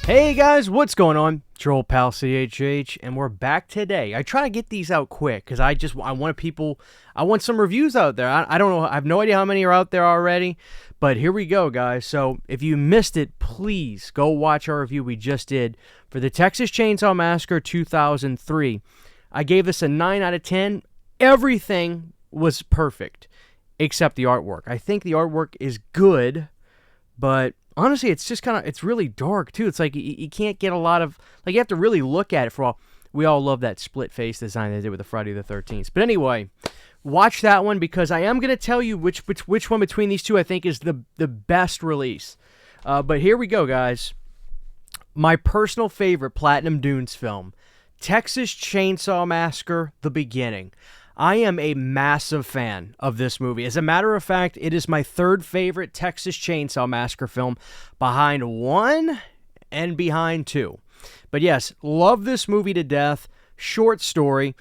Hey guys, what's going on? It's your old pal CHH, and we're back today. I try to get these out quick because I want some reviews out there. I don't know, I have no idea how many are out there already, but here we go, guys. So if you missed it, please go watch our review we just did for the Texas Chainsaw Massacre 2003. I gave this a 9 out of 10. Everything was perfect except the artwork. I think the artwork is good, but honestly, it's just it's really dark, too. It's like you can't get a lot of, you have to really look at it for all. We all love that split face design they did with the Friday the 13th. But anyway, watch that one because I am going to tell you which one between these two I think is the best release. But here we go, guys. My personal favorite Platinum Dunes film, Texas Chainsaw Massacre: The Beginning. I am a massive fan of this movie. As a matter of fact, it is my third favorite Texas Chainsaw Massacre film, behind 1 and behind 2. But yes, love this movie to death. Short story.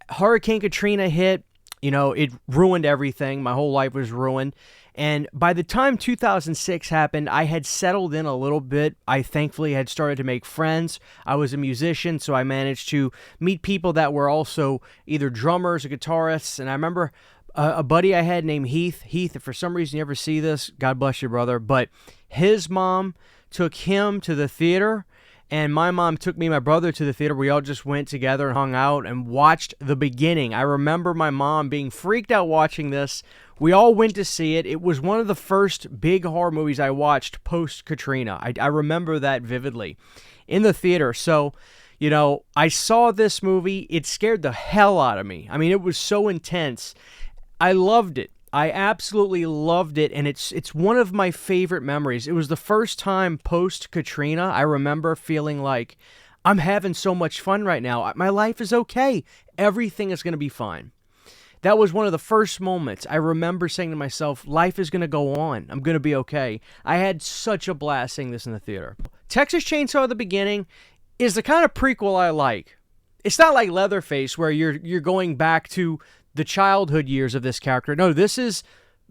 Hurricane Katrina hit. It ruined everything. My whole life was ruined. And by the time 2006 happened, I had settled in a little bit. I thankfully had started to make friends. I was a musician, so I managed to meet people that were also either drummers or guitarists. And I remember a buddy I had named Heath. Heath, if for some reason you ever see this, God bless you, brother. But his mom took him to the theater, and my mom took me and my brother to the theater. We all just went together and hung out and watched The Beginning. I remember my mom being freaked out watching this. We all went to see it. It was one of the first big horror movies I watched post-Katrina. I remember that vividly in the theater. So, I saw this movie. It scared the hell out of me. I mean, it was so intense. I loved it. I absolutely loved it, and it's one of my favorite memories. It was the first time post-Katrina I remember feeling like I'm having so much fun right now. My life is okay. Everything is going to be fine. That was one of the first moments I remember saying to myself, life is going to go on. I'm going to be okay. I had such a blast seeing this in the theater. Texas Chainsaw: The Beginning is the kind of prequel I like. It's not like Leatherface where you're going back to the childhood years of this character. No, this is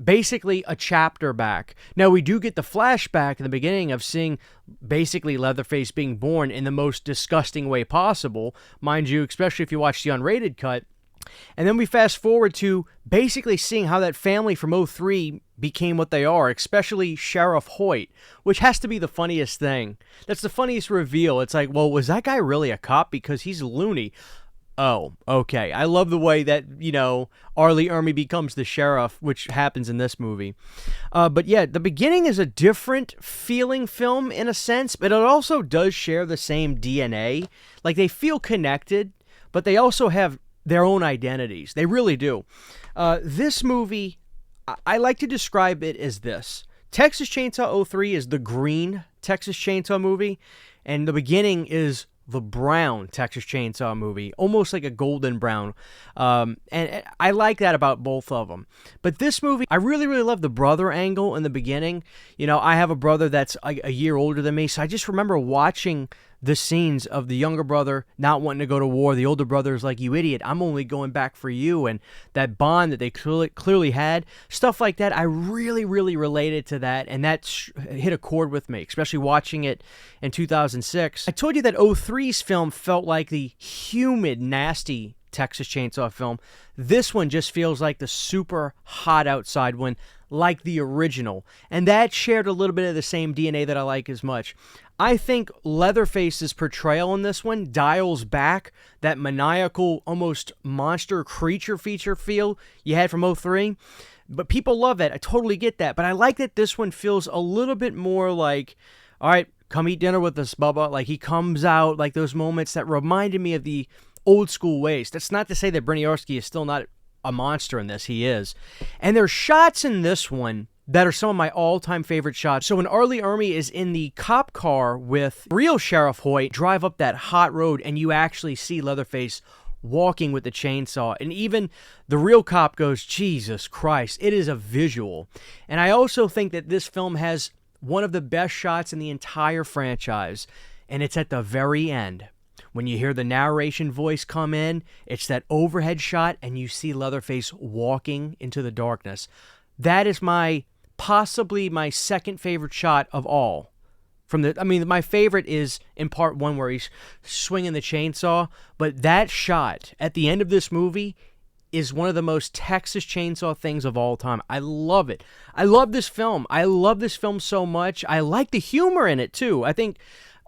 basically a chapter back. Now, we do get the flashback in the beginning of seeing basically Leatherface being born in the most disgusting way possible, mind you, especially if you watch the unrated cut. And then we fast forward to basically seeing how that family from 03 became what they are, especially Sheriff Hoyt, which has to be the funniest thing. That's the funniest reveal. It's like, well, was that guy really a cop? Because he's loony. Oh, okay. I love the way that, Arlie Ermey becomes the sheriff, which happens in this movie. But yeah, The Beginning is a different feeling film in a sense, but it also does share the same DNA. Like, they feel connected, but they also have their own identities. They really do. This movie, I like to describe it as this. Texas Chainsaw 03 is the green Texas Chainsaw movie, and The Beginning is the brown Texas Chainsaw movie, almost like a golden brown. And I like that about both of them. But this movie, I really, really love the brother angle in The Beginning. I have a brother that's a year older than me, so I just remember watching the scenes of the younger brother not wanting to go to war. The older brother is like, you idiot, I'm only going back for you. And that bond that they clearly had, stuff like that, I really, really related to that. And that hit a chord with me, especially watching it in 2006. I told you that 03's film felt like the humid, nasty Texas Chainsaw film. This one just feels like the super hot outside one, like the original. And that shared a little bit of the same DNA that I like as much. I think Leatherface's portrayal in this one dials back that maniacal, almost monster creature feature feel you had from 03. But people love that. I totally get that. But I like that this one feels a little bit more like, all right, come eat dinner with us, Bubba. Like, he comes out, like those moments that reminded me of the old school ways. That's not to say that Briniarski is still not a monster in this. He is. And there's shots in this one that are some of my all-time favorite shots. So when Arlie Ermey is in the cop car with real Sheriff Hoyt, drive up that hot road, and you actually see Leatherface walking with the chainsaw. And even the real cop goes, Jesus Christ, it is a visual. And I also think that this film has one of the best shots in the entire franchise, and it's at the very end. When you hear the narration voice come in, it's that overhead shot, and you see Leatherface walking into the darkness. That is possibly my second favorite shot of all I mean, my favorite is in part 1 where he's swinging the chainsaw, but that shot at the end of this movie is one of the most Texas Chainsaw things of all time. I love it. I love this film. I love this film so much. I like the humor in it, too. I think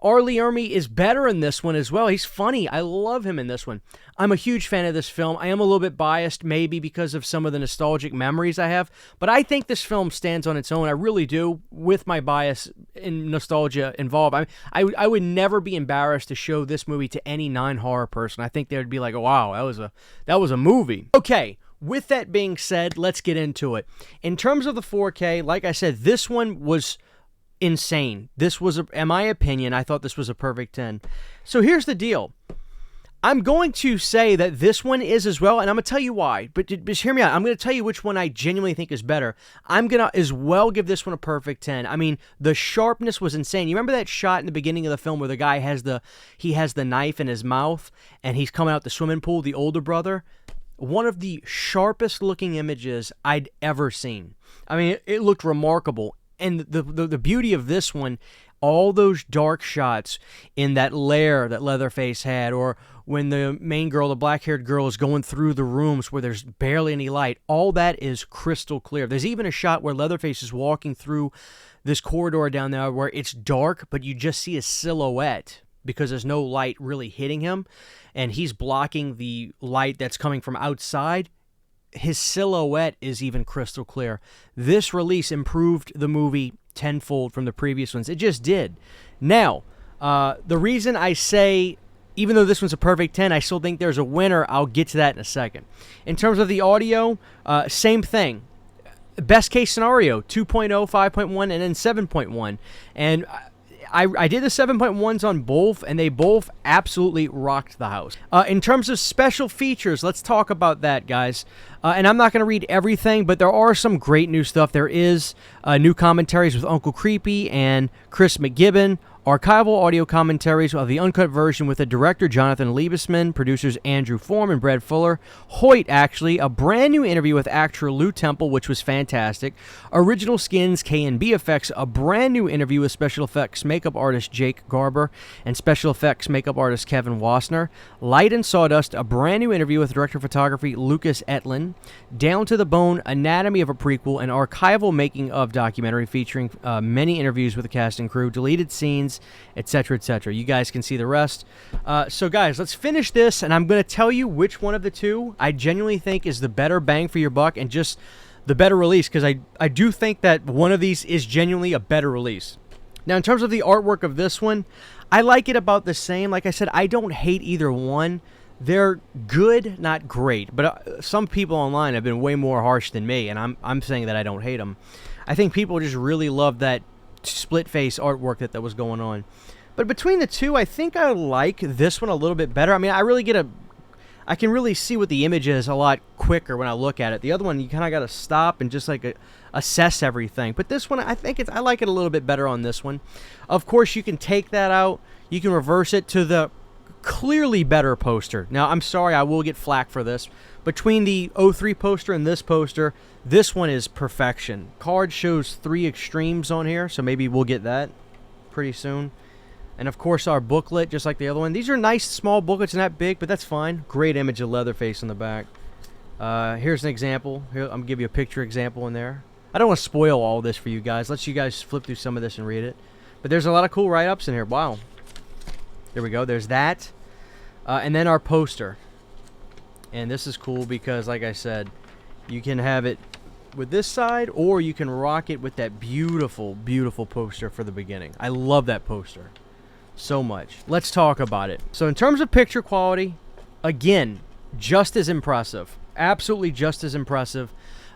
R. Lee Ermey is better in this one as well. He's funny. I love him in this one. I'm a huge fan of this film. I am a little bit biased, maybe because of some of the nostalgic memories I have, but I think this film stands on its own. I really do, with my bias and nostalgia involved. I would never be embarrassed to show this movie to any non-horror person. I think they would be like, oh, wow, that was a movie. Okay. With that being said, let's get into it. In terms of the 4K, like I said, this one was insane. This was, in my opinion, I thought this was a perfect 10. So here's the deal. I'm going to say that this one is as well, and I'm going to tell you why. But just hear me out. I'm going to tell you which one I genuinely think is better. I'm going to as well give this one a perfect 10. I mean, the sharpness was insane. You remember that shot in the beginning of the film where the guy has the knife in his mouth, and he's coming out the swimming pool, the older brother? One of the sharpest looking images I'd ever seen. I mean, it looked remarkable. And the beauty of this one, all those dark shots in that lair that Leatherface had, or when the main girl, the black-haired girl, is going through the rooms where there's barely any light, all that is crystal clear. There's even a shot where Leatherface is walking through this corridor down there where it's dark, but you just see a silhouette because there's no light really hitting him, and he's blocking the light that's coming from outside. His silhouette is even crystal clear. This release improved the movie tenfold from the previous ones. It just did. Now, the reason I say, even though this one's a perfect 10, I still think there's a winner. I'll get to that in a second. In terms of the audio, same thing. Best case scenario, 2.0, 5.1, and then 7.1. And I did the 7.1s on both, and they both absolutely rocked the house. In terms of special features, let's talk about that, guys. And I'm not going to read everything, but there are some great new stuff. There is new commentaries with Uncle Creepy and Chris McGibbon, archival audio commentaries of the uncut version with the director Jonathan Liebesman, producers Andrew Form and Brad Fuller, Hoyt, actually, a brand new interview with actor Lou Temple, which was fantastic, original skins, K&B effects, a brand new interview with special effects makeup artist Jake Garber and special effects makeup artist Kevin Wassner, Light and Sawdust, a brand new interview with director of photography Lucas Etlin, Down to the Bone, Anatomy of a Prequel, an archival making of documentary featuring many interviews with the cast and crew, deleted scenes, etc., etc. You guys can see the rest. So, guys, let's finish this, and I'm going to tell you which one of the two I genuinely think is the better bang for your buck and just the better release, because I do think that one of these is genuinely a better release. Now, in terms of the artwork of this one, I like it about the same. Like I said, I don't hate either one. They're good, not great, but some people online have been way more harsh than me, and I'm saying that I don't hate them. I think people just really love that split face artwork that was going on. But between the two, I think I like this one a little bit better. I mean, I can really see what the image is a lot quicker when I look at it. The other one, you kind of got to stop and just like assess everything. But this one, I like it a little bit better on this one. Of course, you can take that out. You can reverse it to the clearly better poster. Now, I'm sorry, I will get flack for this. Between the 03 poster and this poster, this one is perfection. Card shows 3 extremes on here, so maybe we'll get that pretty soon. And, of course, our booklet, just like the other one. These are nice, small booklets, not big, but that's fine. Great image of Leatherface on the back. Here's an example. Here, I'm going to give you a picture example in there. I don't want to spoil all this for you guys. Let you guys flip through some of this and read it. But there's a lot of cool write-ups in here. Wow. There we go. There's that. And then our poster. And this is cool because, like I said, you can have it with this side, or you can rock it with that beautiful, beautiful poster for the beginning. I love that poster so much. Let's talk about it. So in terms of picture quality, again, just as impressive. Absolutely just as impressive.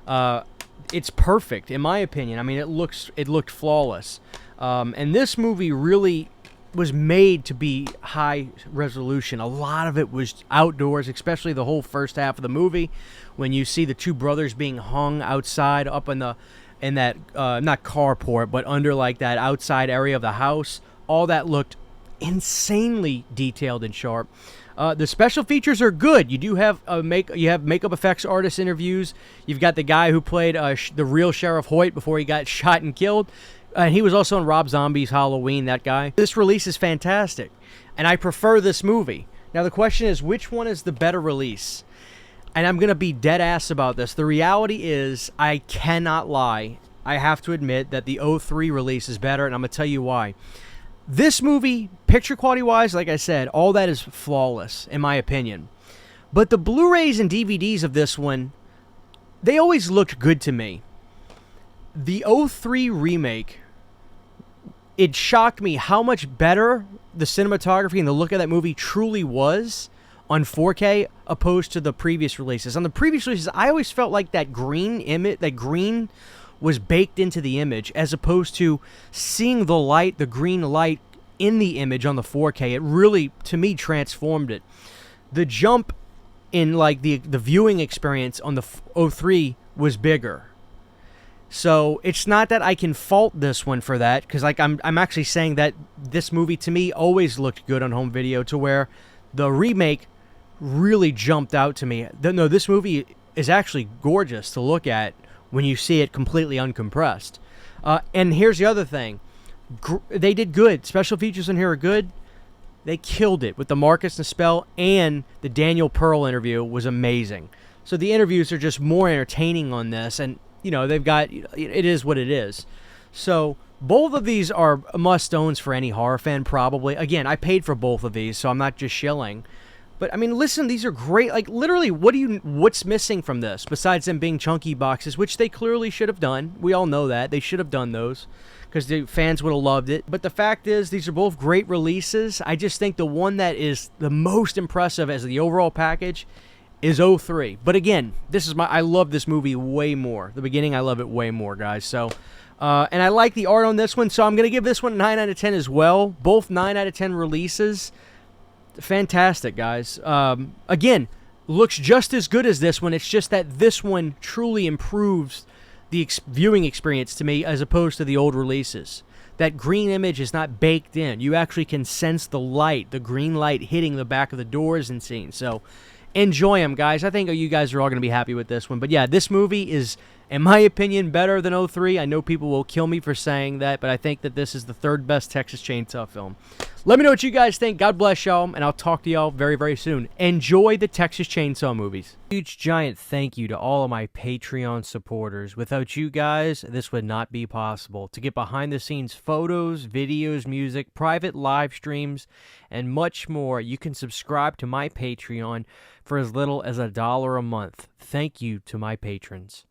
It's perfect, in my opinion. I mean, it looked flawless. And this movie really was made to be high resolution. A lot of it was outdoors, especially the whole first half of the movie, when you see the 2 brothers being hung outside up in that not carport, but under like that outside area of the house. All that looked insanely detailed and sharp. The special features are good. You do have makeup effects artist interviews. You've got the guy who played the real Sheriff Hoyt before he got shot and killed. And he was also in Rob Zombie's Halloween, that guy. This release is fantastic, and I prefer this movie. Now, the question is, which one is the better release? And I'm going to be dead ass about this. The reality is, I cannot lie. I have to admit that the 03 release is better, and I'm going to tell you why. This movie, picture quality-wise, like I said, all that is flawless, in my opinion. But the Blu-rays and DVDs of this one, they always looked good to me. The 03 remake, it shocked me how much better the cinematography and the look of that movie truly was on 4K opposed to the previous releases. On the previous releases, I always felt like that green image, that green was baked into the image, as opposed to seeing the light, the green light in the image on the 4K. It really, to me, transformed it. The jump in like the viewing experience on the 03 was bigger. So it's not that I can fault this one for that, because like I'm actually saying that this movie to me always looked good on home video, to where the remake really jumped out to me. No, this movie is actually gorgeous to look at when you see it completely uncompressed. And here's the other thing. They did good. Special features in here are good. They killed it with the Marcus Nispel, and the Daniel Pearl interview was amazing. So the interviews are just more entertaining on this, and you know, they've got, it is what it is. So both of these are must-owns for any horror fan, probably. Again, I paid for both of these, so I'm not just shilling. But I mean, listen, these are great. Like, literally, what's missing from this besides them being chunky boxes, which they clearly should have done. We all know that they should have done those, because the fans would have loved it. But the fact is, these are both great releases. I just think the one that is the most impressive as the overall package is 03. But again, I love this movie way more. The beginning, I love it way more, guys. So, and I like the art on this one, so I'm going to give this one a 9 out of 10 as well. Both 9 out of 10 releases. Fantastic, guys. Again, looks just as good as this one. It's just that this one truly improves the viewing experience to me, as opposed to the old releases. That green image is not baked in. You actually can sense the light, the green light hitting the back of the doors and scenes. So enjoy them, guys. I think you guys are all going to be happy with this one. But yeah, this movie is, in my opinion, better than 03. I know people will kill me for saying that, but I think that this is the third best Texas Chainsaw film. Let me know what you guys think. God bless y'all, and I'll talk to y'all very, very soon. Enjoy the Texas Chainsaw movies. Huge, giant thank you to all of my Patreon supporters. Without you guys, this would not be possible. To get behind-the-scenes photos, videos, music, private live streams, and much more, you can subscribe to my Patreon for as little as $1 a month. Thank you to my patrons.